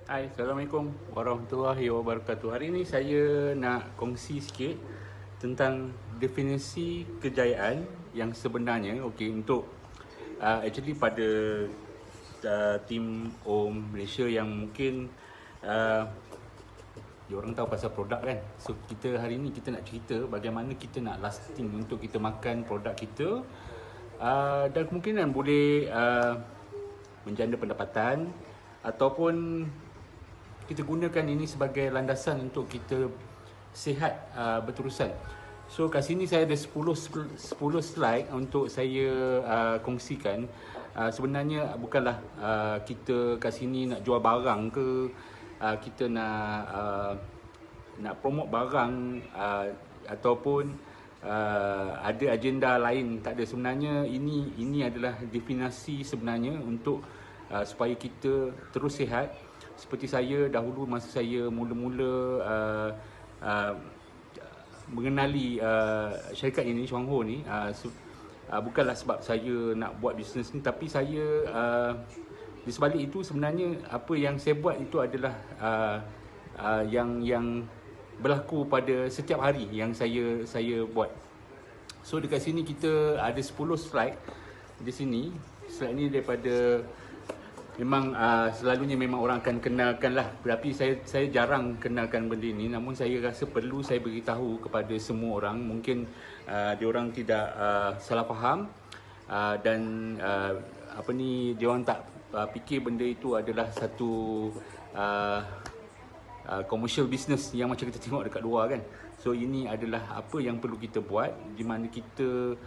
Hai, Assalamualaikum warahmatullahi wabarakatuh. Hari ini saya nak kongsi sikit tentang definisi kejayaan yang sebenarnya. Okey, untuk actually pada tim OM Malaysia yang mungkin uh, diorang tahu pasal produk kan. So kita hari ni kita nak cerita bagaimana kita nak lasting untuk kita makan produk kita, dan kemungkinan boleh menjana pendapatan ataupun kita gunakan ini sebagai landasan untuk kita sihat berterusan. So kat sini saya ada 10 slide untuk saya kongsikan. Sebenarnya bukanlah kita kat sini nak jual barang ke, kita nak promote barang, ataupun ada agenda lain. Tak ada. Sebenarnya ini adalah definisi sebenarnya untuk supaya kita terus sihat. Seperti saya dahulu masa saya mula-mula mengenali syarikat ini, Shuangho ni, bukanlah sebab saya nak buat bisnes ni, tapi saya di sebalik itu sebenarnya apa yang saya buat itu adalah yang berlaku pada setiap hari yang saya buat. So dekat sini kita ada 10 slide di sini. Slide ni daripada memang selalunya memang orang akan kenalkan lah, tapi saya jarang kenalkan benda ni. Namun saya rasa perlu saya beritahu kepada semua orang. Mungkin diorang tidak salah faham, dan diorang tak fikir benda itu adalah satu commercial business yang macam kita tengok dekat luar kan. So ini adalah apa yang perlu kita buat, di mana kita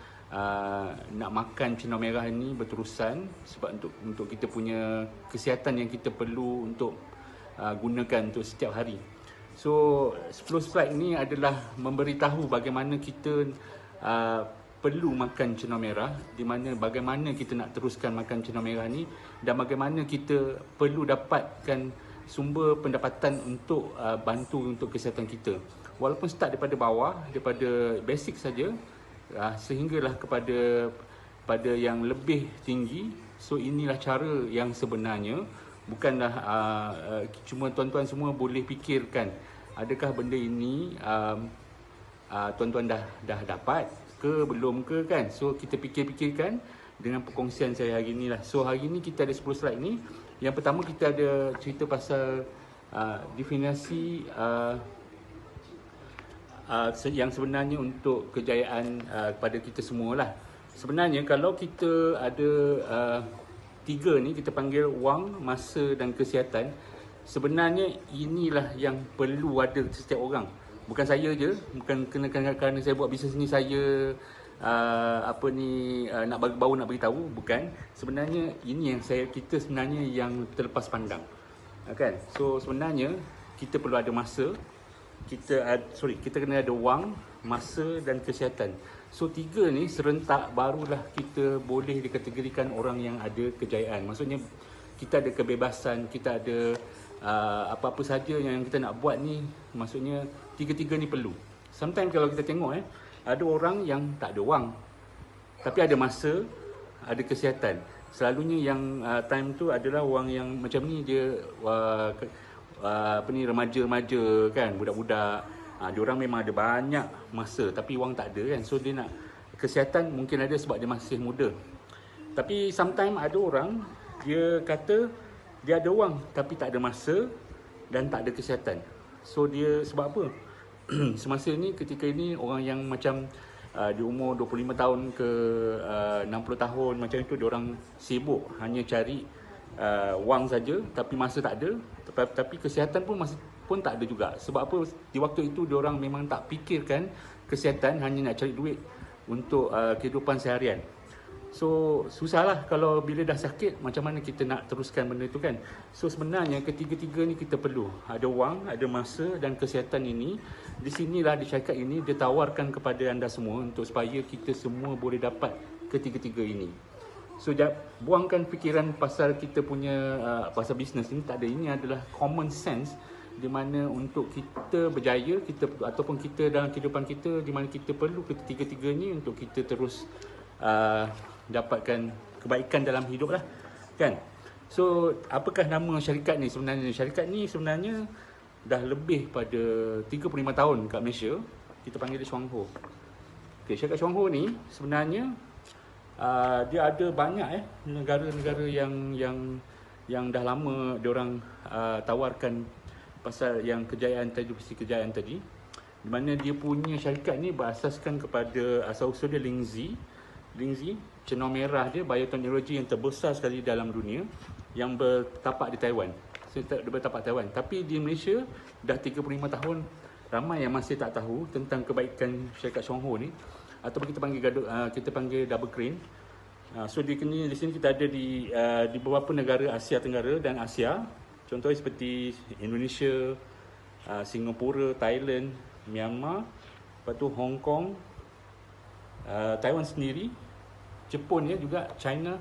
nak makan cenau merah ni berterusan, sebab untuk kita punya kesihatan yang kita perlu untuk gunakan untuk setiap hari. So 10 slide ni adalah memberitahu bagaimana kita perlu makan cenau merah, di mana bagaimana kita nak teruskan makan cenau merah ni, dan bagaimana kita perlu dapatkan sumber pendapatan untuk bantu untuk kesihatan kita. Walaupun start daripada bawah, daripada basic saja, sehinggalah pada yang lebih tinggi. So inilah cara yang sebenarnya. Bukanlah cuma tuan-tuan semua boleh fikirkan adakah benda ini tuan-tuan dah dapat ke belum ke kan. So kita fikir-fikirkan dengan perkongsian saya hari ni lah. So hari ni kita ada 10 slide ni. Yang pertama kita ada cerita pasal definisi yang sebenarnya untuk kejayaan kepada kita semua lah. Sebenarnya kalau kita ada tiga ni, kita panggil wang, masa dan kesihatan. Sebenarnya inilah yang perlu ada setiap orang. Bukan saya je, bukan kerana saya buat bisnes ni saya baru nak beritahu, bukan. Sebenarnya ini yang kita sebenarnya yang terlepas pandang, kan. So sebenarnya kita perlu ada masa, kita kena ada wang, masa dan kesihatan. So tiga ni serentak barulah kita boleh dikategorikan orang yang ada kejayaan. Maksudnya kita ada kebebasan, kita ada apa-apa saja yang kita nak buat ni. Maksudnya tiga-tiga ni perlu. Sometimes kalau kita tengok ada orang yang tak ada wang tapi ada masa, ada kesihatan. Selalunya yang time tu adalah orang yang macam ni, dia remaja-remaja kan, budak-budak. Diorang memang ada banyak masa tapi wang tak ada kan. So dia nak kesihatan, mungkin ada sebab dia masih muda. Tapi sometimes ada orang, dia kata dia ada wang tapi tak ada masa dan tak ada kesihatan. So dia sebab apa? Semasa ni, ketika ini, orang yang macam di umur 25 tahun ke 60 tahun macam itu, diorang sibuk hanya cari wang saja tapi masa tak ada, tapi kesihatan pun tak ada juga. Sebab apa? Di waktu itu diorang memang tak fikirkan kesihatan, hanya nak cari duit untuk kehidupan seharian. So susahlah kalau bila dah sakit, macam mana kita nak teruskan benda itu kan. So sebenarnya ketiga-tiga ni kita perlu ada wang, ada masa dan kesihatan ini. Di sinilah di syarikat ini dia tawarkan kepada anda semua untuk supaya kita semua boleh dapat ketiga-tiga ini. So buangkan fikiran pasal kita punya pasal bisnes ini, tak ada. Ini adalah common sense, di mana untuk kita berjaya, ataupun kita dalam kehidupan kita, di mana kita perlu ketiga-tiga ni untuk kita terus dapatkan kebaikan dalam hidup lah, kan. So, apakah nama syarikat ni sebenarnya? Syarikat ni sebenarnya dah lebih pada 35 tahun kat Malaysia. Kita panggil dia Xuangho. Okay, syarikat Xuangho ni sebenarnya dia ada banyak negara-negara yang dah lama diorang tawarkan pasal yang kejayaan tadi, kejayaan tadi, di mana dia punya syarikat ni berasaskan kepada asal-usul dia Lingzi, cenau merah dia bioteknologi yang terbesar sekali dalam dunia yang bertapak di Taiwan. Dia bertapak Taiwan. Tapi di Malaysia dah 35 tahun ramai yang masih tak tahu tentang kebaikan syarikat Xuangho ni, ataupun kita panggil double crane. So di sini kita ada di beberapa negara Asia Tenggara dan Asia. Contohnya seperti Indonesia, Singapura, Thailand, Myanmar, lepas tu Hong Kong, Taiwan sendiri, Jepun juga, China,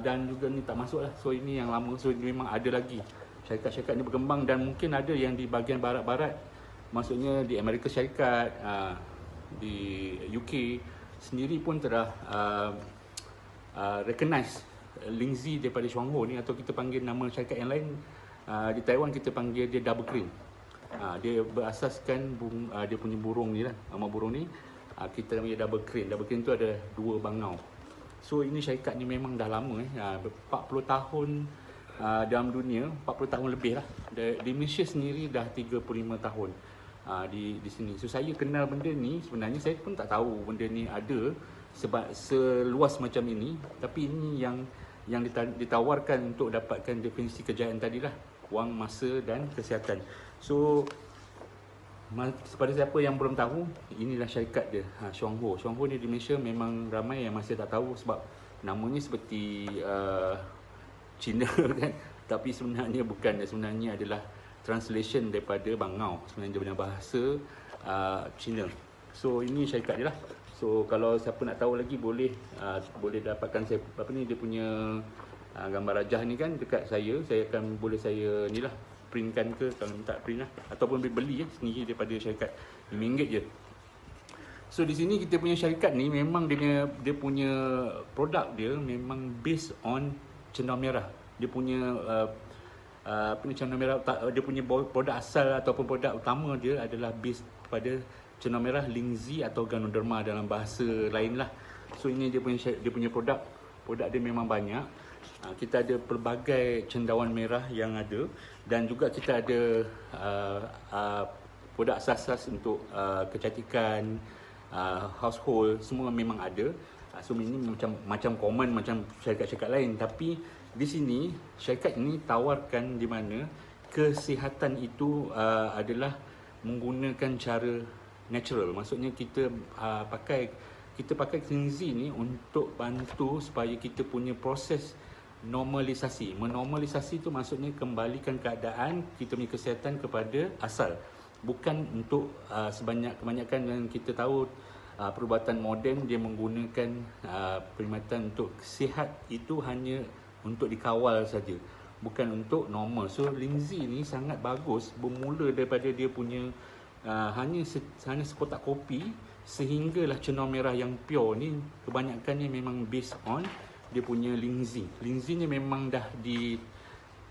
dan juga ni tak masuk lah. So ini yang lama. So memang ada lagi syarikat-syarikat ni berkembang, dan mungkin ada yang di bahagian barat-barat, maksudnya di Amerika Syarikat, di UK sendiri pun telah recognize Lingzi daripada Xuangho ni, atau kita panggil nama syarikat yang lain di Taiwan kita panggil dia double crane. Dia berasaskan dia punya burung ni lah, nama burung ni kita panggil double crane. Double crane tu ada dua bangau. So ini syarikat ni memang dah lama 40 tahun dalam dunia, 40 tahun lebih lah. Di Malaysia sendiri dah 35 tahun di sini. So saya kenal benda ni, sebenarnya saya pun tak tahu benda ni ada sebab seluas macam ini. Tapi ini yang ditawarkan untuk dapatkan definisi kejayaan tadilah, wang, masa dan kesihatan. So kepada siapa yang belum tahu, inilah syarikat dia, Xuangho. Xuangho ni di Malaysia memang ramai yang masih tak tahu sebab namanya seperti Cina kan. Tapi sebenarnya bukan, sebenarnya adalah translation daripada bangau, sebenarnya daripada bahasa Cina. So ini syarikat dia lah. So kalau siapa nak tahu lagi boleh dapatkan saya dia punya gambar rajah ni kan dekat saya akan saya ni lah printkan ke, kalau minta print lah, ataupun beli sendiri daripada syarikat RM5 je. So di sini kita punya syarikat ni memang dia punya produk dia memang based on cenau merah. Dia punya cenau merah, dia punya produk asal ataupun produk utama dia adalah based pada cenau merah Lingzi atau Ganoderma dalam bahasa lain lah. So ini dia punya produk dia memang banyak. Kita ada pelbagai cendawan merah yang ada, dan juga kita ada produk asas untuk kecantikan, household, semua memang ada. So ini macam common macam syarikat-syarikat lain, tapi di sini syarikat ini tawarkan di mana kesihatan itu adalah menggunakan cara natural. Maksudnya kita pakai Lingzi ni untuk bantu supaya kita punya proses normalisasi. Menormalisasi tu maksudnya kembalikan keadaan kita punya kesihatan kepada asal. Bukan untuk kebanyakan yang kita tahu perubatan moden dia menggunakan perkhidmatan untuk sihat itu hanya untuk dikawal saja, bukan untuk normal. So Lingzi ni sangat bagus, bermula daripada dia punya hanya sekotak kopi sehinggalah cenau merah yang pure ni kebanyakannya memang based on dia punya Lingzi. Lingzi ni memang dah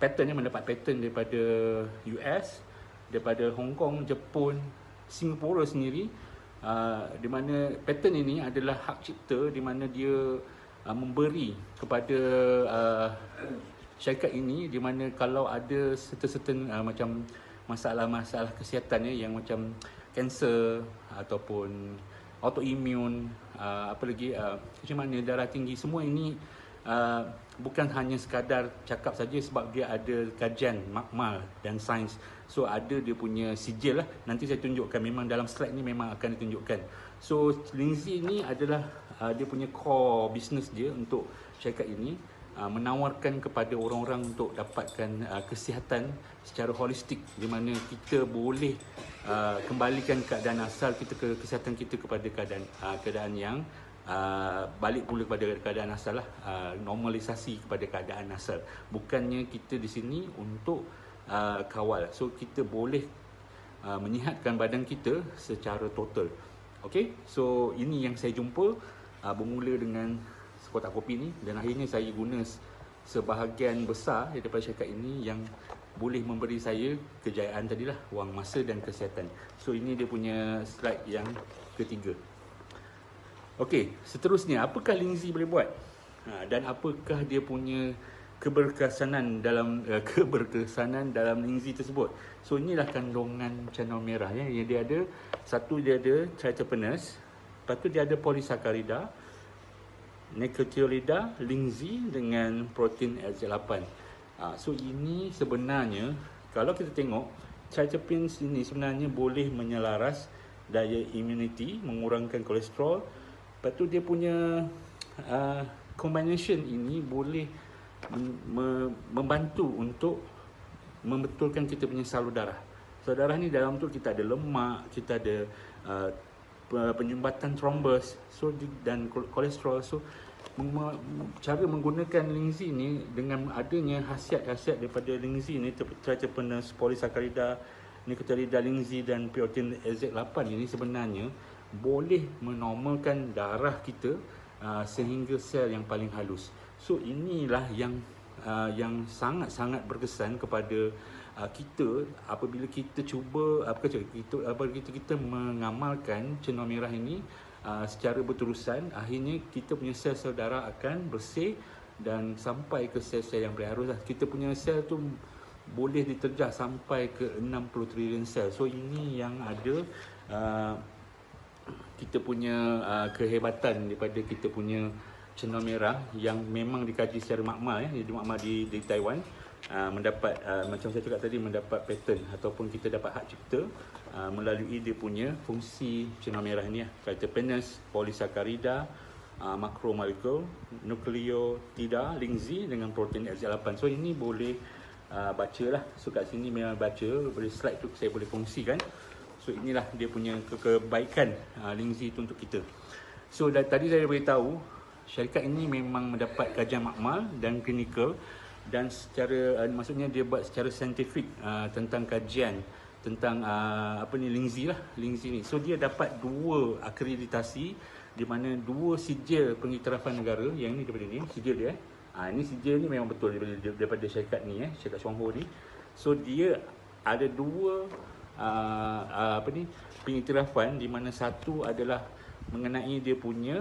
mendapat pattern daripada US, daripada Hong Kong, Jepun, Singapura sendiri, di mana pattern ini adalah hak cipta, di mana dia memberi kepada syarikat ini, di mana kalau ada certain macam masalah-masalah kesihatan yang macam kanser ataupun autoimun, apa lagi, macam mana darah tinggi, semua ini bukan hanya sekadar cakap saja, sebab dia ada kajian makmal dan sains. So ada dia punya sijil lah, nanti saya tunjukkan, memang dalam slide ni memang akan ditunjukkan. So Lingzi ni adalah dia punya core business dia untuk syarikat ini, menawarkan kepada orang-orang untuk dapatkan kesihatan secara holistik, di mana kita boleh kembalikan keadaan asal kita, kesihatan kita kepada keadaan yang balik pula kepada keadaan asal lah, normalisasi kepada keadaan asal. Bukannya kita di sini untuk kawal. So kita boleh menyihatkan badan kita secara total. Okay, so ini yang saya jumpa bermula dengan sekotak kopi ni, dan akhirnya saya guna sebahagian besar daripada syarikat ini yang boleh memberi saya kejayaan tadilah, wang masa dan kesihatan. So ini dia punya slide yang ketiga. Okey, seterusnya apakah Lindsay boleh buat? Dan apakah dia punya keberkesanan dalam Lindsay tersebut? So inilah kandungan canang merah ya. Yang dia ada, satu dia ada triterpenes, lepas tu dia ada polysaccharida, nicotiolida, Lindsay dengan protein LZ8. So ini sebenarnya kalau kita tengok triterpenes ini sebenarnya boleh menyelaras daya immunity, mengurangkan kolesterol. Lepas tu dia punya combination ini boleh membantu untuk membetulkan kita punya salur darah. Salur darah ni dalam tu kita ada lemak, kita ada penyumbatan thrombus, so dan kolesterol. So cara menggunakan Lindsay ni dengan adanya khasiat-khasiat daripada Lindsay ni, triterpenes, polysaccharida, nicotiolida, Lindsay dan protein LZ8 ini sebenarnya boleh menormalkan darah kita sehingga sel yang paling halus. So inilah yang sangat-sangat berkesan kepada kita apabila kita cuba kita mengamalkan cenau merah ini secara berterusan. Akhirnya kita punya sel-sel darah akan bersih dan sampai ke sel-sel yang berharus. Kita punya sel tu boleh diterjah sampai ke 60 trilion sel. So ini yang ada kita punya kehebatan daripada kita punya cenau merah yang memang dikaji secara makmal ya, di Taiwan, mendapat macam saya cakap tadi, mendapat patent ataupun kita dapat hak cipta melalui dia punya fungsi cenau merah ni ya, triterpenes, polysaccharida, macromolekul, nucleotida, Lindsay dengan protein LZ8. So ini boleh bacalah. So kat sini memang baca, boleh slide tu saya boleh kongsikan. So inilah dia punya kebaikan Lindsay itu untuk kita. So tadi saya beritahu syarikat ini memang mendapat kajian makmal dan klinikal, dan secara maksudnya dia buat secara saintifik tentang kajian tentang Lindsay ni. So dia dapat 2 akreditasi, di mana 2 sijil pengiktirafan negara. Yang ni daripada ni sijil dia. Ini sijil ni memang betul daripada syarikat ni syarikat Shuangho ni. So dia ada 2 pengiktirafan, di mana satu adalah mengenai dia punya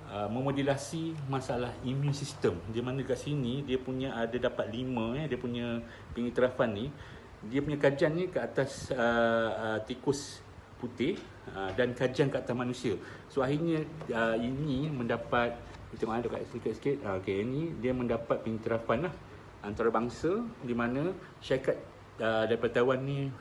memodulasi masalah imun sistem, di mana kat sini dia punya ada dapat 5 dia punya pengiktirafan ni. Dia punya kajian ni ke atas tikus putih dan kajian ke atas manusia. So akhirnya ini mendapat, kita tengok dekat sikit-sikit. Okey, ini dia mendapat pengiktirafan lah antarabangsa, di mana syarikat daripada Taiwan ni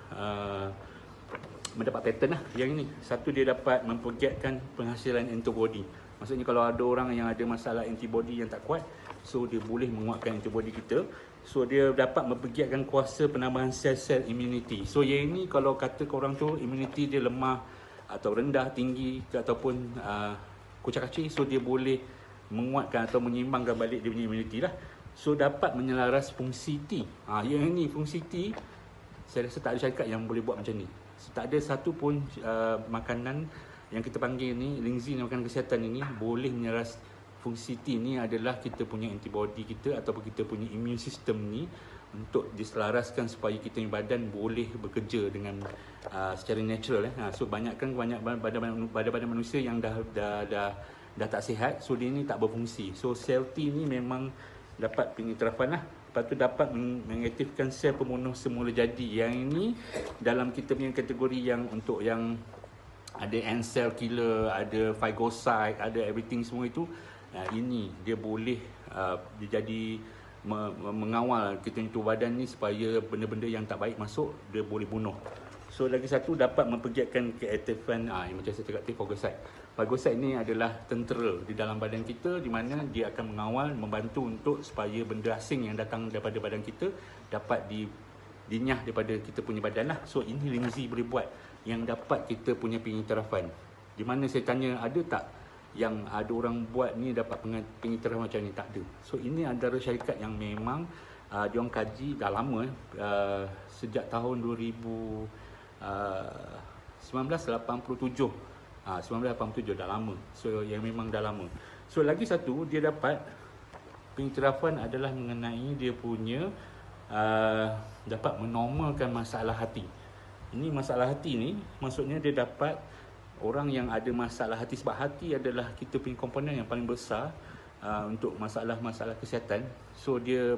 mendapat patent lah. Yang ini satu, dia dapat mempergiatkan penghasilan antibody. Maksudnya kalau ada orang yang ada masalah antibody yang tak kuat, so dia boleh menguatkan antibody kita. So dia dapat mempergiatkan kuasa penambahan sel-sel immunity. So yang ini kalau kata korang tu immunity dia lemah atau rendah, tinggi ataupun kucak-kacir, so dia boleh menguatkan atau menyeimbangkan balik dia punya immunity lah. So dapat menyelaras fungsi T. Yang ini fungsi T, saya rasa tak ada syarikat yang boleh buat macam ni. So, tak ada satu pun makanan yang kita panggil ni Lindsay, makanan kesihatan ini boleh menyelaras fungsi T. Ni adalah kita punya antibody kita ataupun kita punya immune system ni untuk diselaraskan supaya kita punya badan boleh bekerja dengan secara natural. So banyak badan-badan manusia yang dah tak sihat, so dia ni tak berfungsi. So sel T ni memang dapat pengiktirafan lah. Lepas tu dapat mengaktifkan sel pembunuh semula jadi. Yang ini dalam kita punya kategori yang untuk yang ada N cell killer, ada phagocyte, ada everything semua itu. Ini dia boleh dia jadi mengawal kita tubuh badan ni supaya benda-benda yang tak baik masuk, dia boleh bunuh. So lagi satu, dapat mempergiatkan keaktifan yang macam saya cakap tadi, phagocyte. Phagocyte ni adalah tentera di dalam badan kita, di mana dia akan mengawal, membantu untuk supaya benda asing yang datang daripada badan kita dapat dinyah daripada kita punya badan lah. So ini Lindsay boleh buat, yang dapat kita punya pengiktirafan. Di mana saya tanya, ada tak yang ada orang buat ni dapat pengiktirafan macam ni? Tak ada. So ini antara syarikat yang memang diorang kaji dah lama, sejak tahun 1987. 1987 dah lama. So yang memang dah lama. So lagi satu, dia dapat pengiktirafan adalah mengenai dia punya dapat menormalkan masalah hati. Ini masalah hati ni maksudnya dia dapat orang yang ada masalah hati, sebab hati adalah kita punya komponen yang paling besar untuk masalah-masalah kesihatan. So dia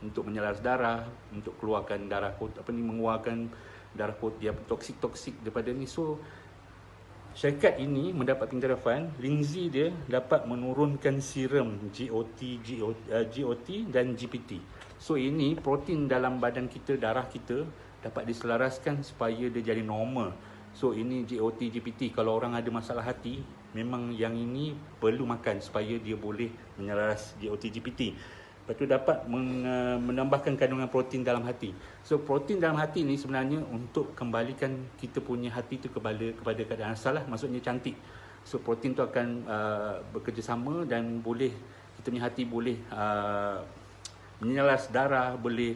untuk menyelaras darah, untuk keluarkan darah mengeluarkan darah dia toksik daripada ni. So syarikat ini mendapat pengiktirafan, Lindsay dia dapat menurunkan serum GOT dan GPT. So ini protein dalam badan kita, darah kita dapat diselaraskan supaya dia jadi normal. So ini GOT, GPT, kalau orang ada masalah hati, memang yang ini perlu makan supaya dia boleh menyelaras GOT, GPT. Lepas tu dapat menambahkan kandungan protein dalam hati. So protein dalam hati ni sebenarnya untuk kembalikan kita punya hati tu kepada keadaan asal lah, maksudnya cantik. So protein tu akan bekerjasama dan boleh, kita punya hati boleh menyelas darah, boleh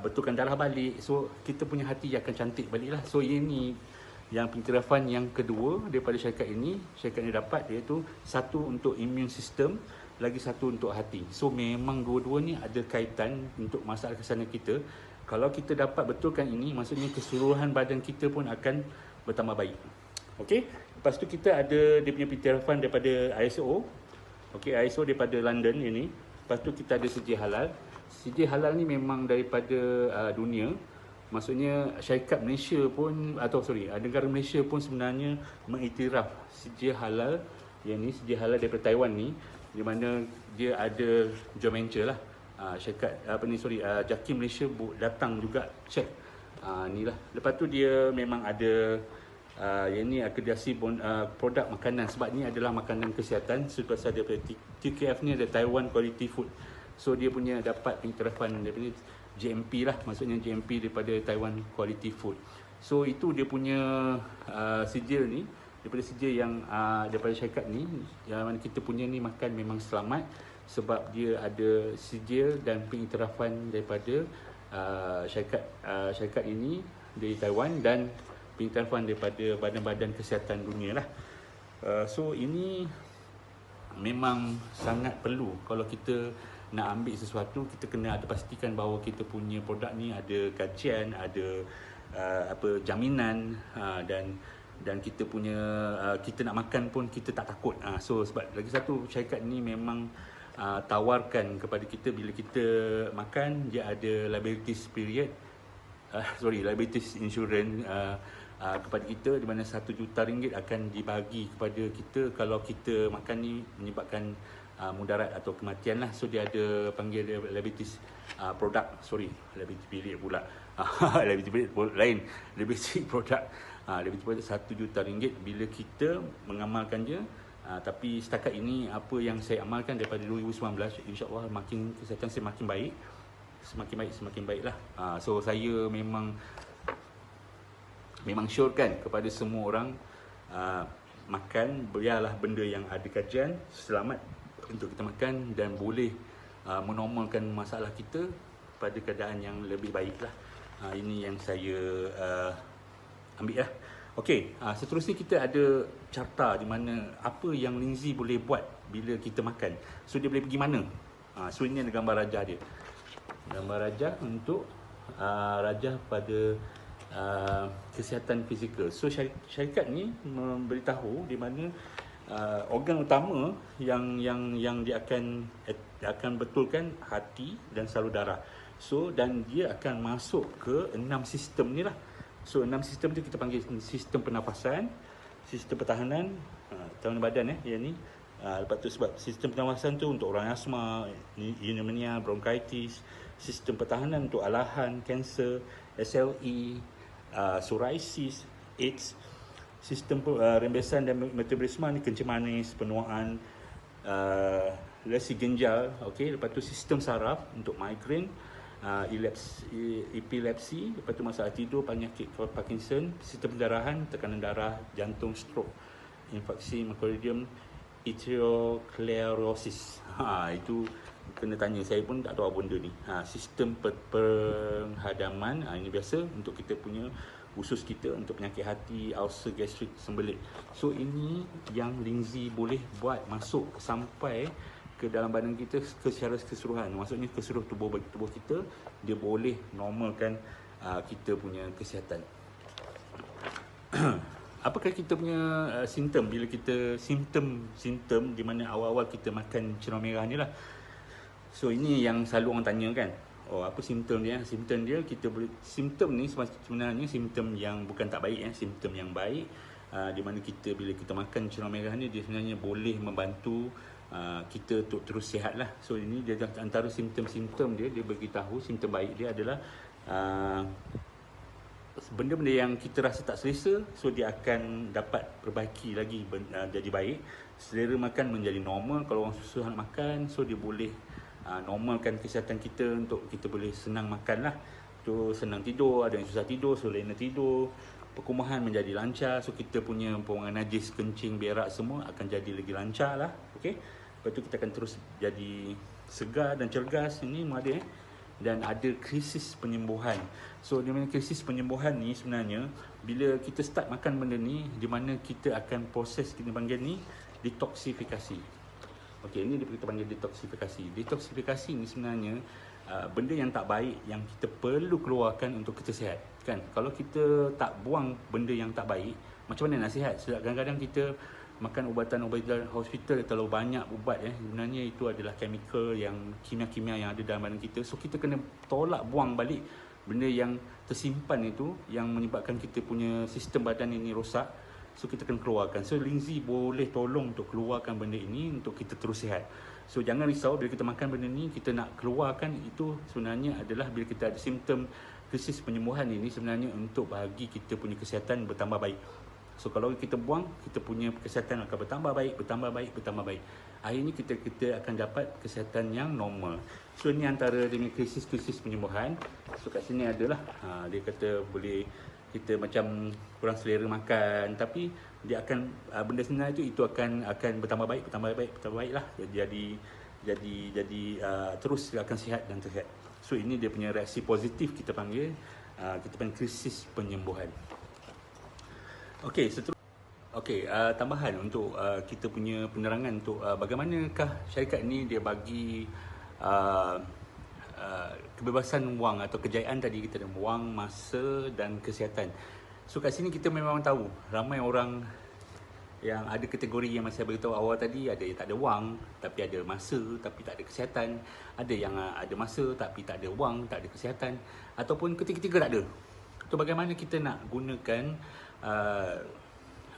betulkan darah balik. So kita punya hati akan cantik balik lah. So ini yang pengiktirafan yang kedua daripada syarikat ini. Syarikat ini dapat, iaitu satu untuk immune system, lagi satu untuk hati. So memang dua-dua ni ada kaitan untuk masalah kesihatan kita. Kalau kita dapat betulkan ini, maksudnya keseluruhan badan kita pun akan bertambah baik. Okey, lepas tu kita ada dia punya pengiktirafan daripada ISO. Okey, ISO daripada London ini. Lepas tu kita ada sijil halal. Sijil halal ni memang daripada dunia. Maksudnya syarikat Malaysia pun, negara Malaysia pun sebenarnya mengiktiraf sijil halal. Yang ni sijil halal daripada Taiwan ni, di mana dia ada joint venture lah. Syarikat JAKIM Malaysia datang juga check. Ni lah. Lepas tu dia memang ada yang ni akreditasi produk makanan, sebab ni adalah makanan kesihatan. Sebab saya daripada TKF ni ada Taiwan Quality Food. So dia punya dapat pengiktirafan daripada GMP lah, maksudnya GMP daripada Taiwan Quality Food. So itu dia punya sijil ni, daripada sijil yang daripada syarikat ni, yang mana kita punya ni makan memang selamat, sebab dia ada sijil dan pengiktirafan daripada syarikat ini dari Taiwan, dan pengiktirafan daripada badan-badan kesihatan dunia lah. So ini memang sangat perlu. Kalau kita nak ambil sesuatu, kita kena ada pastikan bahawa kita punya produk ni ada kajian, ada jaminan, dan kita punya kita nak makan pun kita tak takut. So sebab lagi satu, syarikat ni memang tawarkan kepada kita bila kita makan, dia ada liabilities period, liabilities insurance kepada kita, di mana RM1 juta akan dibagi kepada kita kalau kita makan ni menyebabkan mudarat atau kematian lah. So dia ada panggil dia liabilities product, liability period pula. Liability period lain, liability product. Liability product RM1 juta bila kita mengamalkan je. Tapi setakat ini apa yang saya amalkan daripada 2019, insya-Allah makin kesihatan saya makin baik, semakin baik lah. So saya memang syorkan kepada semua orang, makan biarlah benda yang ada kajian, selamat untuk kita makan, dan boleh menormalkan masalah kita pada keadaan yang lebih baik lah. Ini yang saya ambil lah. Okey, seterusnya kita ada carta di mana apa yang Lindsay boleh buat bila kita makan. So dia boleh pergi mana? So ini ada gambar rajah dia. Gambar rajah untuk rajah pada kesihatan fizikal. So syarikat ni memberitahu di mana organ utama yang dia akan betulkan hati dan salur darah. So dan dia akan masuk ke 6 sistem ni lah. So 6 sistem tu kita panggil sistem pernafasan, sistem pertahanan, tahanan badan yang ni. Lepas tu sebab sistem pernafasan tu untuk orang asma, pneumonia, bronchitis. Sistem pertahanan untuk alahan, kanser, SLE, psoriasis, AIDS. Sistem rembesan dan metabolisme ni kencing manis, penuaan, lesi ginjal. Okey, lepas tu sistem saraf untuk migraine, epilepsi, lepas tu masalah tidur, penyakit Parkinson, sistem pendarahan, tekanan darah, jantung, stroke, infeksi myocardium, arteriosclerosis. Itu kena tanya, saya pun tak tahu apa benda ni. Sistem penghadaman, ini biasa untuk kita punya usus kita, untuk penyakit hati, ulcer, gastrik, sembelit. So ini yang Lindsay boleh buat masuk sampai ke ke dalam badan kita secara keseluruhan. Maksudnya ke seluruh tubuh kita, dia boleh normalkan kita punya kesihatan. Apakah kita punya simptom bila kita simptom di mana awal-awal kita makan cenau merah ni lah. So ini yang selalu orang tanya kan. Oh, apa simptom dia? Simptom dia simptom ni sebenarnya simptom yang bukan tak baik, simptom yang baik. Di mana kita bila kita makan cenau merah ni, dia sebenarnya boleh membantu kita untuk terus sihat lah. So ini dia antara simptom-simptom dia beritahu simptom baik dia adalah benda-benda yang kita rasa tak selesa, so dia akan dapat perbaiki lagi jadi baik. Selera makan menjadi normal. Kalau orang susah nak makan, so dia boleh normalkan kesihatan kita untuk kita boleh senang makan lah. Tu senang tidur, ada yang susah tidur, so lena tidur. Perkumahan menjadi lancar, so kita punya pembuangan najis, kencing, berak semua akan jadi lagi lancar lah. Okay? Lepas tu kita akan terus jadi segar dan cergas. Ini ada dan ada krisis penyembuhan. So di mana krisis penyembuhan ni sebenarnya bila kita start makan benda ni, di mana kita akan proses, kita panggil ni detoksifikasi. Okey, ini kita panggil detoksifikasi. Detoksifikasi ni sebenarnya benda yang tak baik yang kita perlu keluarkan untuk kita sihat. Kan? Kalau kita tak buang benda yang tak baik, macam mana nak sihat? Sebab kadang-kadang kita makan ubatan-ubatan hospital terlalu banyak ubat sebenarnya itu adalah chemical yang kimia-kimia yang ada dalam badan kita. So kita kena tolak, buang balik benda yang tersimpan itu yang menyebabkan kita punya sistem badan ini rosak. So kita kena keluarkan. So Lindsay boleh tolong untuk keluarkan benda ini untuk kita terus sihat. So jangan risau bila kita makan benda ni, kita nak keluarkan itu sebenarnya adalah bila kita ada simptom krisis penyembuhan ini sebenarnya untuk bagi kita punya kesihatan bertambah baik. So kalau kita buang, kita punya kesihatan akan bertambah baik. Akhirnya kita akan dapat kesihatan yang normal. So ini antara dengan krisis penyembuhan. So kat sini adalah dia kata boleh kita macam kurang selera makan, tapi dia akan benda sebenarnya itu akan bertambah baik lah. Jadi terus akan sihat dan tersihat. So ini dia punya reaksi positif kita panggil krisis penyembuhan. Okey, tambahan untuk kita punya penerangan untuk bagaimanakah syarikat ni dia bagi kebebasan wang atau kejayaan tadi kita ada wang, masa dan kesihatan. So kat sini kita memang tahu ramai orang yang ada kategori yang saya beritahu awal tadi, ada yang tak ada wang tapi ada masa tapi tak ada kesihatan, ada yang ada masa tapi tak ada wang, tak ada kesihatan, ataupun ketiga-tiga tak ada. So bagaimana kita nak gunakan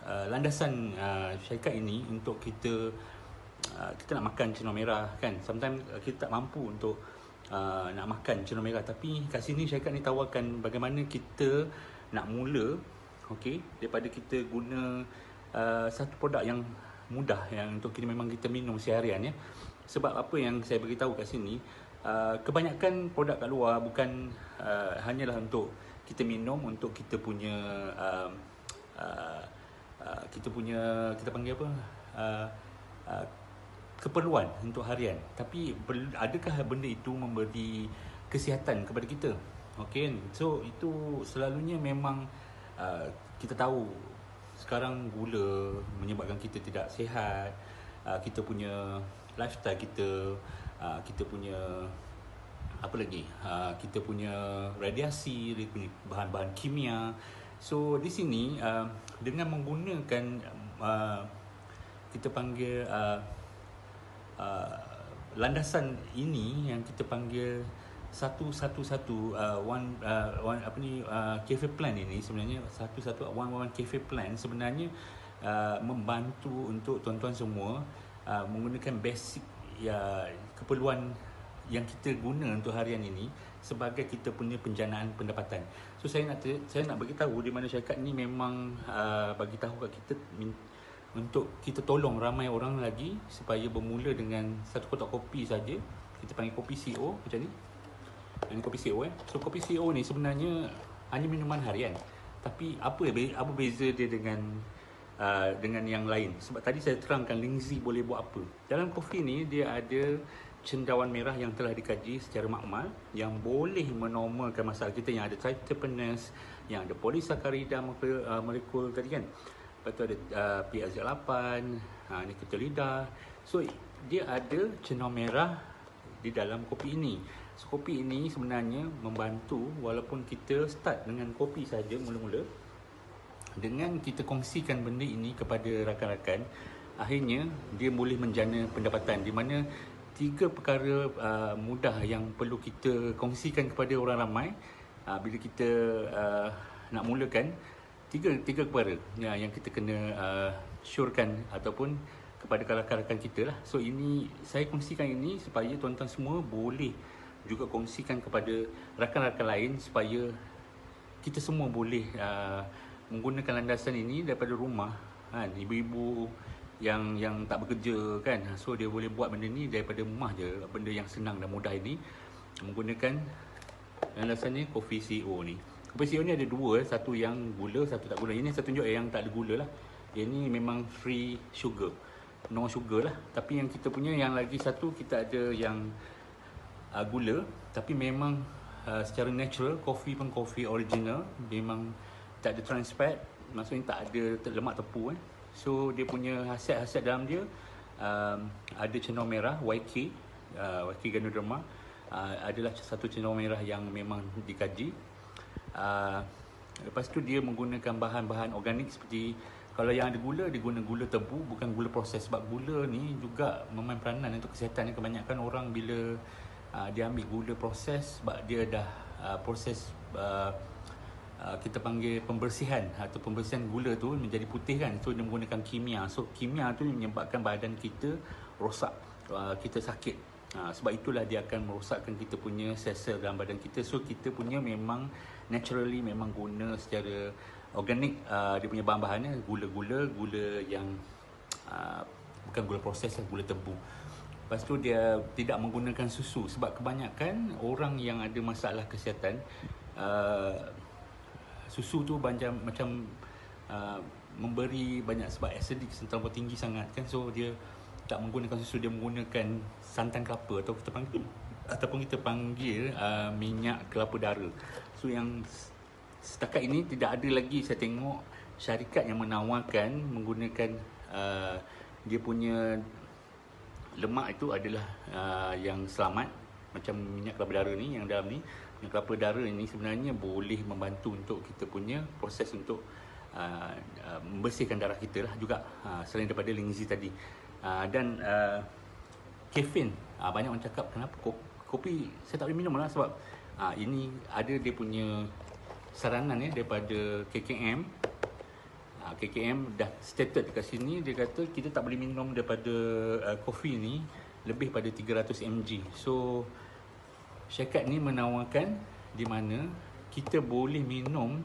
landasan syarikat ini untuk kita nak makan cenau merah kan. Sometimes kita tak mampu untuk nak makan cenau merah, tapi kat sini syarikat ni tawarkan bagaimana kita nak mula, okey, daripada kita guna satu produk yang mudah yang untuk kita memang kita minum seharian ya. Sebab apa yang saya beritahu kat sini, kebanyakan produk kat luar bukan hanyalah untuk kita minum, untuk kita punya kita panggil apa, keperluan untuk harian. Tapi adakah benda itu memberi kesihatan kepada kita? Okey, so itu selalunya memang kita tahu sekarang gula menyebabkan kita tidak sihat, kita punya lifestyle kita punya apa lagi, kita punya radiasi, bahan-bahan kimia. So di sini dengan menggunakan kita panggil landasan ini yang kita panggil cafe plan ini, sebenarnya one cafe plan sebenarnya membantu untuk tuan-tuan semua menggunakan basic keperluan yang kita guna untuk harian ini sebagai kita punya penjanaan pendapatan. So saya nak bagi tahu di mana syarikat ni memang bagi tahu kat kita untuk kita tolong ramai orang lagi supaya bermula dengan satu kotak kopi saja. Kita panggil kopi CO macam ni. Ini kopi CO So kopi CO ni sebenarnya hanya minuman harian. Tapi apa beza dia dengan yang lain? Sebab tadi saya terangkan Lindsay boleh buat apa. Dalam kopi ni dia ada cendawan merah yang telah dikaji secara makmal yang boleh menormalkan masalah kita, yang ada tryptophanase, yang ada polisakarida molekul tadi kan. Lepas tu ada pH 8, ni kita lidah. So dia ada cenau merah di dalam kopi ini. So kopi ini sebenarnya membantu, walaupun kita start dengan kopi saja mula-mula, dengan kita kongsikan benda ini kepada rakan-rakan, akhirnya dia boleh menjana pendapatan, di mana 3 perkara mudah yang perlu kita kongsikan kepada orang ramai bila kita nak mulakan. Tiga perkara yang kita kena syorkan ataupun kepada rakan-rakan kita lah. So ini saya kongsikan ini supaya tuan-tuan semua boleh juga kongsikan kepada rakan-rakan lain, supaya kita semua boleh menggunakan landasan ini daripada rumah kan. Ibu-ibu yang tak bekerja kan, so dia boleh buat benda ni daripada rumah je, benda yang senang dan mudah ini, menggunakan landasannya Coffee CEO ni. Coffee CEO ni ada 2, satu yang gula, satu tak gula. Ini saya tunjuk yang tak ada gula lah. Ini memang free sugar, no sugar lah. Tapi yang kita punya yang lagi satu, kita ada yang gula, tapi memang secara natural. Kopi pun kopi original, memang tak ada trans fat, maksudnya tak ada lemak tepu So dia punya khasiat-khasiat dalam dia ada cenau merah YK, YK Ganoderma, adalah satu cenau merah yang memang dikaji. Lepas tu dia menggunakan bahan-bahan organik, seperti kalau yang ada gula, dia guna gula tebu, bukan gula proses. Sebab gula ni juga memain peranan untuk kesihatan. Kebanyakan orang bila dia ambil gula proses, sebab dia dah proses kita panggil pembersihan, atau pembersihan gula tu menjadi putih kan. So dia menggunakan kimia. So kimia tu menyebabkan badan kita rosak, kita sakit. Sebab itulah dia akan merosakkan kita punya sel-sel dalam badan kita. So kita punya memang naturally memang guna secara organik dia punya bahan-bahannya, gula yang bukan gula proses, gula tebu. Lepas tu dia tidak menggunakan susu, sebab kebanyakan orang yang ada masalah kesihatan, susu tu macam memberi banyak, sebab acidic terlalu tinggi sangat kan. So dia tak menggunakan susu, dia menggunakan santan kelapa, atau kita panggil minyak kelapa dara. So yang setakat ini tidak ada lagi saya tengok syarikat yang menawarkan menggunakan dia punya lemak itu adalah yang selamat, macam minyak kelapa dara ni. Yang dalam ni minyak kelapa dara ini sebenarnya boleh membantu untuk kita punya proses untuk membersihkan darah kita lah juga, selain daripada lingzi tadi. Dan kafein, banyak orang cakap kenapa kopi saya tak boleh minum lah, sebab ini ada dia punya saranan daripada KKM. KKM dah stated dekat sini, dia kata kita tak boleh minum daripada kopi ni lebih pada 300 mg. So syarikat ni menawarkan di mana kita boleh minum,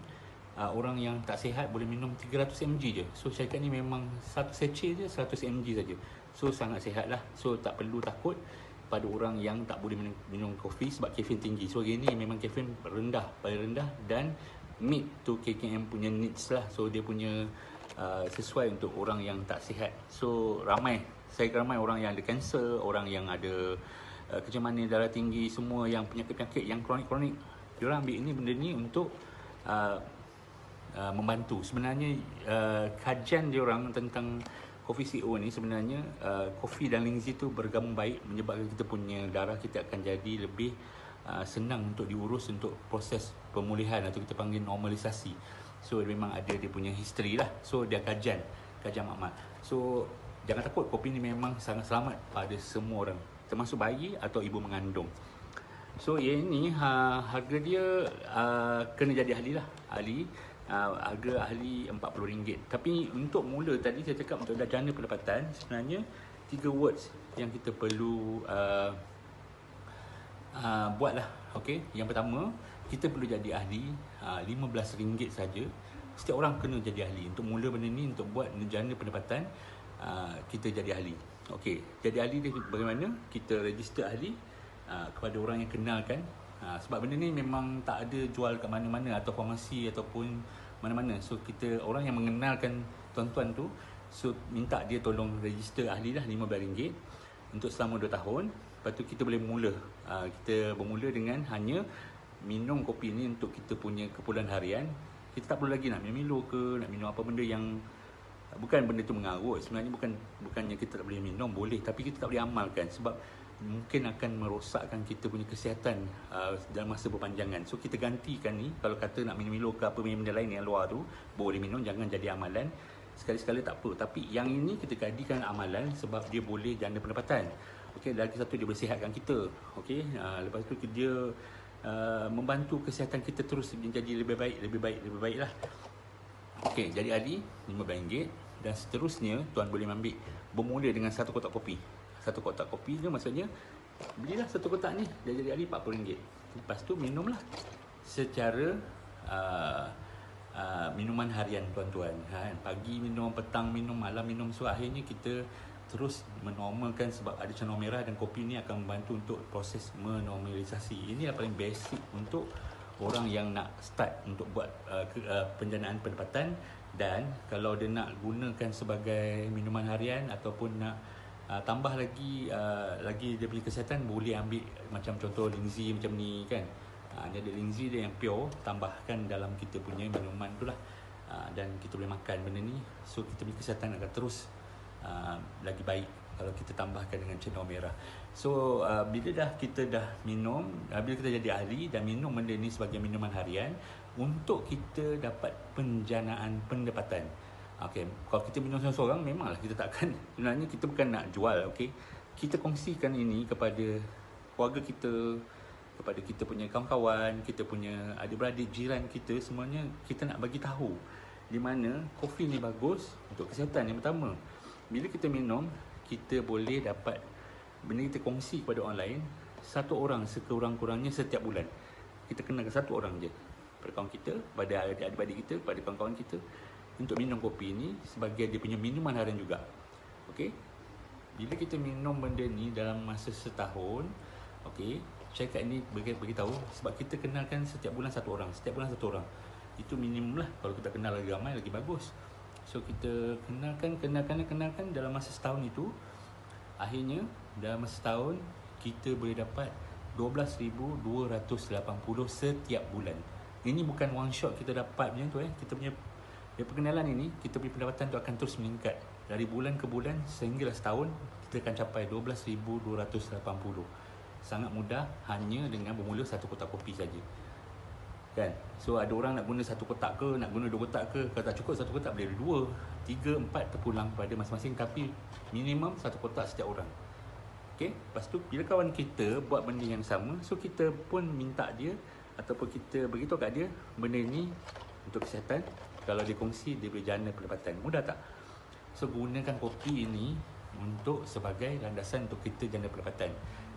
orang yang tak sihat boleh minum 300 mg je. So syarikat ni memang satu sachet je 100 mg saja. So sangat sihat lah. So tak perlu takut pada orang yang tak boleh minum kopi sebab kafein tinggi. So hari ni memang kafein rendah, paling rendah, dan meet to KKM punya needs lah. So dia punya sesuai untuk orang yang tak sihat. So ramai orang yang ada kanser, orang yang ada kencing darah tinggi, semua yang penyakit-penyakit yang kronik-kronik, diorang ambil benda ni untuk membantu. Sebenarnya kajian diorang tentang Coffee CEO ni sebenarnya kopi dan lingzi tu bergabung baik, menyebabkan kita punya darah kita akan jadi lebih senang untuk diurus untuk proses pemulihan, atau kita panggil normalisasi. So memang ada dia punya history lah. So dia kajian makmal. So jangan takut, kopi ni memang sangat selamat pada semua orang, termasuk bayi atau ibu mengandung. So yang ni harga dia kena jadi ahli lah. Harga ahli RM40. Tapi untuk mula tadi saya cakap untuk dah jana pendapatan, sebenarnya 3 words yang kita perlu buat lah. Okay? Yang pertama, kita perlu jadi ahli. RM15 saja. Setiap orang kena jadi ahli. Untuk mula benda ni, untuk buat jana pendapatan, kita jadi ahli. Okay, jadi ahli dia bagaimana? Kita register ahli kepada orang yang kenalkan. Sebab benda ni memang tak ada jual kat mana-mana, atau farmasi ataupun mana-mana. So kita, orang yang mengenalkan tuan-tuan tu, so minta dia tolong register ahli lah, RM15 untuk selama 2 tahun. Lepas tu kita boleh mula. Kita bermula dengan hanya minum kopi ni untuk kita punya keperluan harian. Kita tak perlu lagi nak minum Milo ke, nak minum apa benda yang bukan benda tu mengarut, sebenarnya bukannya kita tak boleh minum, boleh, tapi kita tak boleh amalkan sebab mungkin akan merosakkan kita punya kesihatan dalam masa berpanjangan. So kita gantikan ni, kalau kata nak minum Milo ke apa benda lain yang luar tu boleh minum, jangan jadi amalan. Sekali-sekala tak apa, tapi yang ini kita jadikan amalan sebab dia boleh jana pendapatan. Okey, lagi satu dia boleh sihatkan kita. Okey, lepas tu dia membantu kesihatan kita terus menjadi lebih baik lah. Okey, jadi Ali RM15 dan seterusnya tuan boleh ambil bermula dengan satu kotak kopi. Satu kotak kopi tu maksudnya belilah satu kotak ni, dia jadi Ali RM40. Lepas tu minumlah secara minuman harian tuan-tuan. Pagi minum, petang minum, malam minum. So akhirnya kita terus menormalkan sebab ada cenderung merah dan kopi ni akan membantu untuk proses menormalisasi. Ini yang paling basic untuk orang yang nak start untuk buat penjanaan pendapatan. Dan kalau dia nak gunakan sebagai minuman harian ataupun nak tambah lagi dia punya kesihatan, boleh ambil macam contoh Lindsay macam ni kan. Dia ada Lindsay dia yang pure, tambahkan dalam kita punya minuman tu lah, dan kita boleh makan benda ni. So kita punya kesihatan akan terus lagi baik kalau kita tambahkan dengan cenderung merah. So bila kita dah minum, bila kita jadi ahli dan minum benda ni sebagai minuman harian, untuk kita dapat penjanaan pendapatan. Okey, kalau kita minum seorang-seorang, memanglah kita takkan, sebenarnya kita bukan nak jual, okey. Kita kongsikan ini kepada keluarga kita, kepada kita punya kawan-kawan, kita punya adik-beradik, jiran kita, semuanya kita nak bagi tahu di mana kopi ni bagus untuk kesihatan. Yang pertama, bila kita minum, kita boleh dapat benda kita kongsi kepada orang lain, satu orang sekurang-kurangnya setiap bulan. Kita kenalkan satu orang je pada kawan kita, pada adik-adik kita, pada kawan-kawan kita, untuk minum kopi ni sebagai dia punya minuman harian juga. Okey, bila kita minum benda ni dalam masa setahun, okey, syarikat ini beritahu sebab kita kenalkan setiap bulan satu orang, itu minimum lah. Kalau kita kenal lagi ramai, lagi bagus. So kita kenalkan dalam masa setahun itu, akhirnya dalam masa setahun kita boleh dapat 12,280 setiap bulan. Ini bukan one shot kita dapat macam tu kita punya perkenalan ini, kita punya pendapatan tu akan terus meningkat dari bulan ke bulan sehinggalah setahun kita akan capai 12,280. Sangat mudah, hanya dengan bermula satu kotak kopi saja. Kan? So ada orang nak guna satu kotak ke, nak guna dua kotak ke, kalau tak cukup satu kotak boleh dua, tiga, empat, terpulang pada masing-masing, tapi minimum satu kotak setiap orang. Okay? Lepas tu bila kawan kita buat benda yang sama, so kita pun minta dia ataupun kita beritahu kat dia benda ni untuk kesihatan. Kalau dia kongsi, dia boleh jana pendapatan. Mudah tak? So gunakan kopi ini untuk sebagai landasan untuk kita jana pendapatan.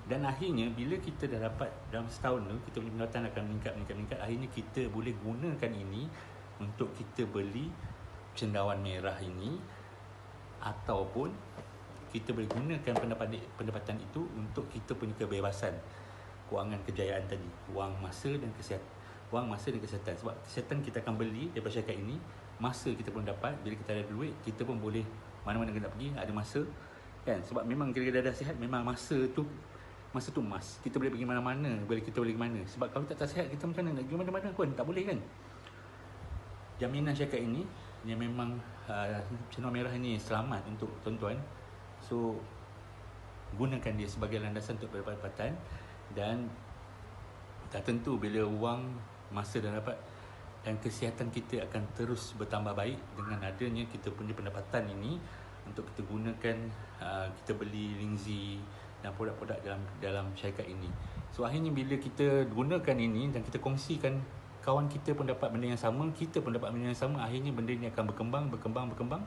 Dan akhirnya bila kita dah dapat dalam setahun tu, kita punya pendapatan akan meningkat. Akhirnya kita boleh gunakan ini untuk kita beli cendawan merah ini, ataupun kita boleh gunakan pendapatan itu untuk kita punya kebebasan kewangan kejayaan tadi, wang masa dan kesihatan. Sebab kesihatan kita akan beli daripada syarikat ini, masa kita pun dapat. Bila kita ada duit, kita pun boleh mana-mana kita nak pergi, ada masa kan. Sebab memang kita dah sihat, memang masa tu emas. Kita boleh pergi mana-mana, kita boleh pergi mana. Sebab kalau tak sihat, kita macam mana nak pergi mana-mana pun tak boleh kan. Jaminan syarikat ini yang memang cendawan merah ini selamat untuk tuan-tuan. So gunakan dia sebagai landasan untuk pendapatan. Dan dah tentu bila wang, masa dah dapat, dan kesihatan kita akan terus bertambah baik dengan adanya kita punya pendapatan ini untuk kita gunakan, kita beli Lindsay dan produk-produk dalam syarikat ini. So akhirnya bila kita gunakan ini dan kita kongsikan, kawan kita pun dapat benda yang sama, kita pun dapat benda yang sama, akhirnya benda ini akan berkembang.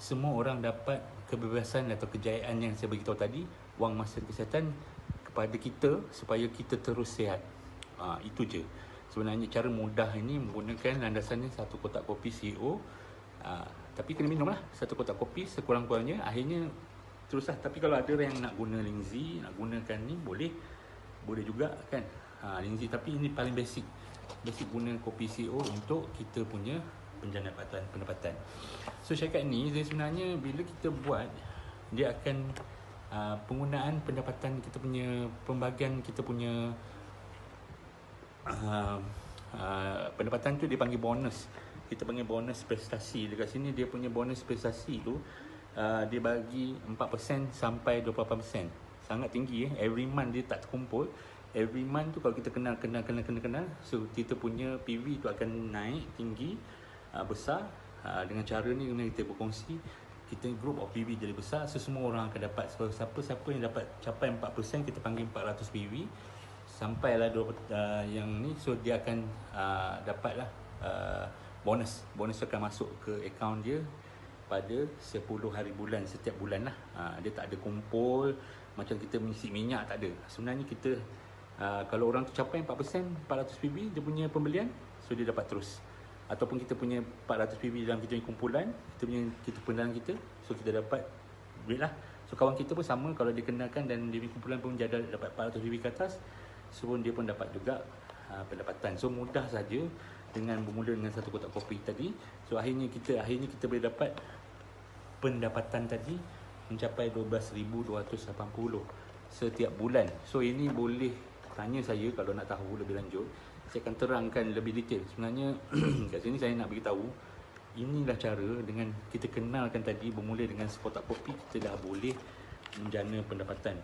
Semua orang dapat kebebasan atau kejayaan yang saya beritahu tadi, wang, masa, kesihatan kepada kita supaya kita terus sihat. Itu je sebenarnya cara mudah ini, menggunakan landasannya satu kotak kopi CEO. Tapi kena minum lah satu kotak kopi sekurang-kurangnya, akhirnya teruslah. Tapi kalau ada yang nak guna Lindsay, nak gunakan ni, boleh juga kan, Lindsay. Tapi ini paling basic guna kopi CEO untuk kita punya penjanaan pendapatan. So syarikat ni sebenarnya bila kita buat, dia akan penggunaan pendapatan kita punya, pembagian kita punya pendapatan tu dipanggil bonus. kita panggil bonus prestasi. Dekat sini dia punya bonus prestasi tu dia bagi 4% sampai 28%. Sangat tinggi every month dia tak terkumpul. Every month tu kalau kita kenal, so kita punya PV tu akan naik tinggi, besar. Dengan cara ni kita berkongsi, kita group of PV jadi besar, so semua orang akan dapat. So siapa-siapa yang dapat capai 4%, kita panggil 400 PV. Sampailah yang ni, so dia akan dapatlah bonus akan masuk ke akaun dia pada 10 hari bulan, setiap bulan lah. Dia tak ada kumpul macam kita mengisi minyak, tak ada. Sebenarnya kita kalau orang tu capai 4%, 400 PV dia punya pembelian, so dia dapat terus. Ataupun kita punya 400 PV dalam kita punya kumpulan, kita pendalang kita, so kita dapat duit lah. So kawan kita pun sama, kalau dia kenalkan dan dia punya kumpulan pun dia dapat 400 PV ke atas, so dia pun dapat juga pendapatan. So mudah saja dengan bermula dengan satu kotak kopi tadi. So akhirnya kita boleh dapat pendapatan tadi mencapai 12,280 setiap bulan. So ini boleh tanya saya kalau nak tahu lebih lanjut, saya akan terangkan lebih detail. Sebenarnya kat sini saya nak beritahu, inilah cara dengan kita kenalkan tadi, bermula dengan sekotak kopi, kita dah boleh menjana pendapatan.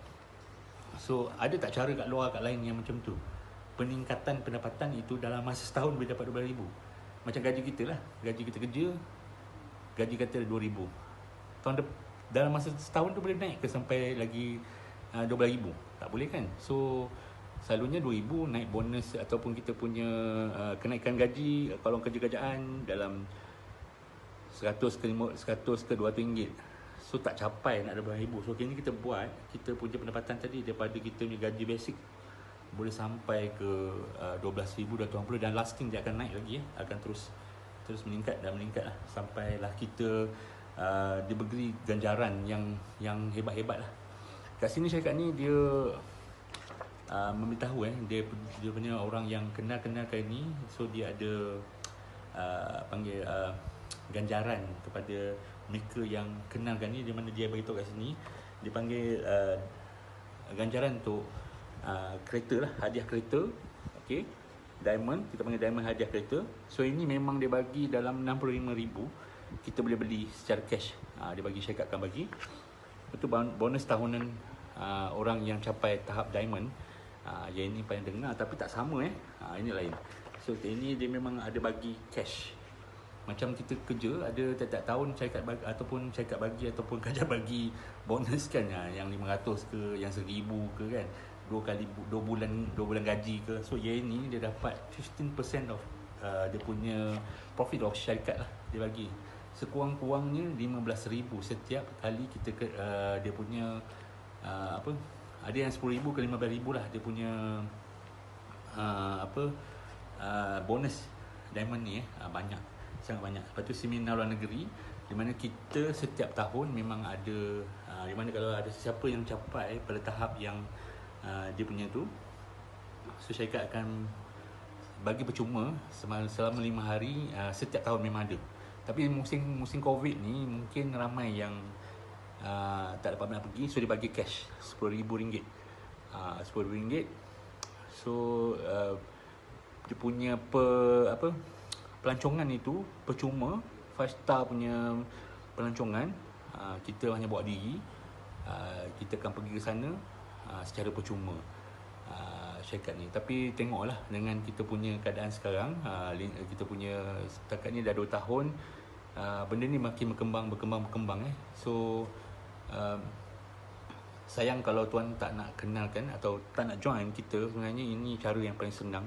So ada tak cara kat luar, kat lain yang macam tu? Peningkatan pendapatan itu dalam masa setahun boleh dapat 12,000. Macam gaji kita lah, gaji kita kerja, gaji kata 2,000. Dalam masa setahun tu boleh naik ke sampai lagi 12,000? Tak boleh kan? So selalunya 2,000 naik bonus ataupun kita punya kenaikan gaji kalau kerja kerajaan dalam 100 ke 200 ringgit. So tak capai nak 12,000. So kini kita buat, kita punya pendapatan tadi daripada kita punya gaji basic boleh sampai ke 12,280, dan lasting dia akan naik lagi akan terus meningkat dan meningkat lah, sampailah kita diberi ganjaran yang hebat-hebat lah. Kat sini syarikat ni dia memberitahu dia punya orang yang kenal-kenalkan ni, so dia ada panggil ganjaran kepada mereka yang kenalkan ni, di mana dia beritahu kat sini dia panggil ganjaran untuk kereta lah, hadiah kereta. Okey, diamond, kita panggil diamond hadiah kereta. So ini memang dia bagi dalam 65,000, kita boleh beli secara cash. Dia bagi, syarikat akan bagi. Itu bonus tahunan orang yang capai tahap diamond. Yang ini paling dengar tapi tak sama ini lain. So ini dia memang ada bagi cash. Macam kita kerja ada tiap-tiap tahun syarikat bagi, ataupun syarikat bagi ataupun kerja bagi bonus kan, yang 500 ke, yang 1,000 ke kan, 2 bulan gaji ke. So yang ini dia dapat 15% of dia punya profit of syarikat lah, dia bagi. Sekurang-kurangnya 15,000 setiap kali kita dia punya ada yang 10,000 ke 15,000 lah dia punya bonus diamond ni banyak, sangat banyak. Lepas tu seminar luar negeri, di mana kita setiap tahun memang ada di mana kalau ada siapa yang capai pada tahap yang dia punya tu, so syarikat akan bagi percuma selama 5 hari setiap tahun memang ada. Tapi musim Covid ni mungkin ramai yang tak dapat nak pergi, so dia bagi cash RM10,000. RM10,000. So dia punya pelancongan itu percuma, 5 star punya pelancongan. Kita hanya bawa diri, kita akan pergi ke sana secara percuma, syarikat ni. Tapi tengoklah dengan kita punya keadaan sekarang, kita punya setakat ni dah 2 tahun, benda ni makin berkembang. So sayang kalau tuan tak nak kenalkan atau tak nak join kita. Sebenarnya ini cara yang paling senang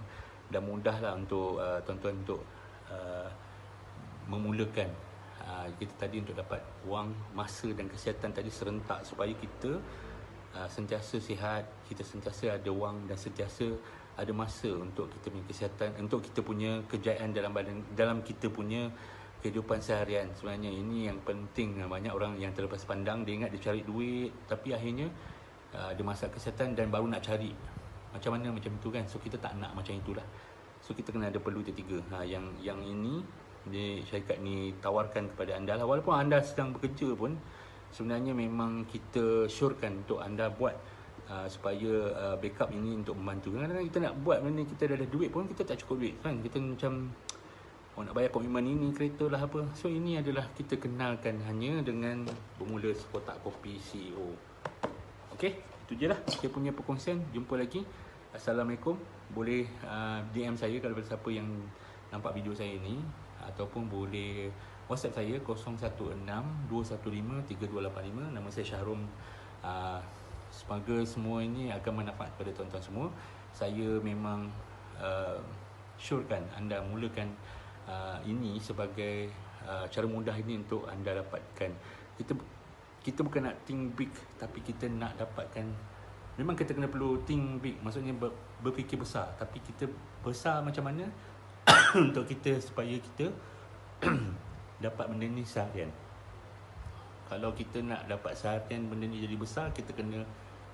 dan mudah lah untuk tuan-tuan untuk memulakan kita tadi, untuk dapat wang, masa dan kesihatan tadi serentak, supaya kita sentiasa sihat, kita sentiasa ada wang dan sentiasa ada masa untuk kita punya kesihatan, untuk kita punya kejayaan dalam kita punya kehidupan seharian. Sebenarnya ini yang penting. Banyak orang yang terlepas pandang, dia ingat dia cari duit, tapi akhirnya dia masalah kesihatan dan baru nak cari macam mana macam itu kan. So kita tak nak macam itulah. So kita kena ada perlu tiga. Yang ini dia syarikat ni tawarkan kepada anda lah. Walaupun anda sedang bekerja pun, sebenarnya memang kita syorkan untuk anda buat supaya backup ini untuk membantu. Kadang-kadang kita nak buat benda, kita dah ada duit pun kita tak cukup duit kan. Kita macam nak bayar komitmen ini, kereta lah apa. So ini adalah kita kenalkan hanya dengan bermula sekotak kopi CEO. Okey, itu je lah saya punya perkongsian. Jumpa lagi. Assalamualaikum. Boleh DM saya kalau ada siapa yang nampak video saya ni, ataupun boleh WhatsApp saya 016-215-3285. Nama saya Syahrum. Semoga semua ini akan manfaat kepada tuan-tuan semua. Saya memang syorkan anda mulakan ini sebagai cara mudah ini untuk anda dapatkan. Kita bukan nak think big, tapi kita nak dapatkan. Memang kita kena perlu think big, maksudnya berfikir besar. Tapi kita besar macam mana untuk kita, supaya kita dapat benda ni seharian. Kalau kita nak dapat seharian benda ni jadi besar, kita kena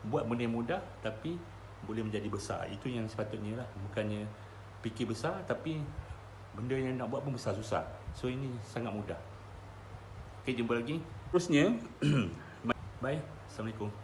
buat benda yang mudah tapi boleh menjadi besar. Itu yang sepatutnya lah. Bukannya fikir besar tapi benda yang nak buat pun besar susah. So ini sangat mudah. Okay, jumpa lagi. Terusnya, bye. Assalamualaikum.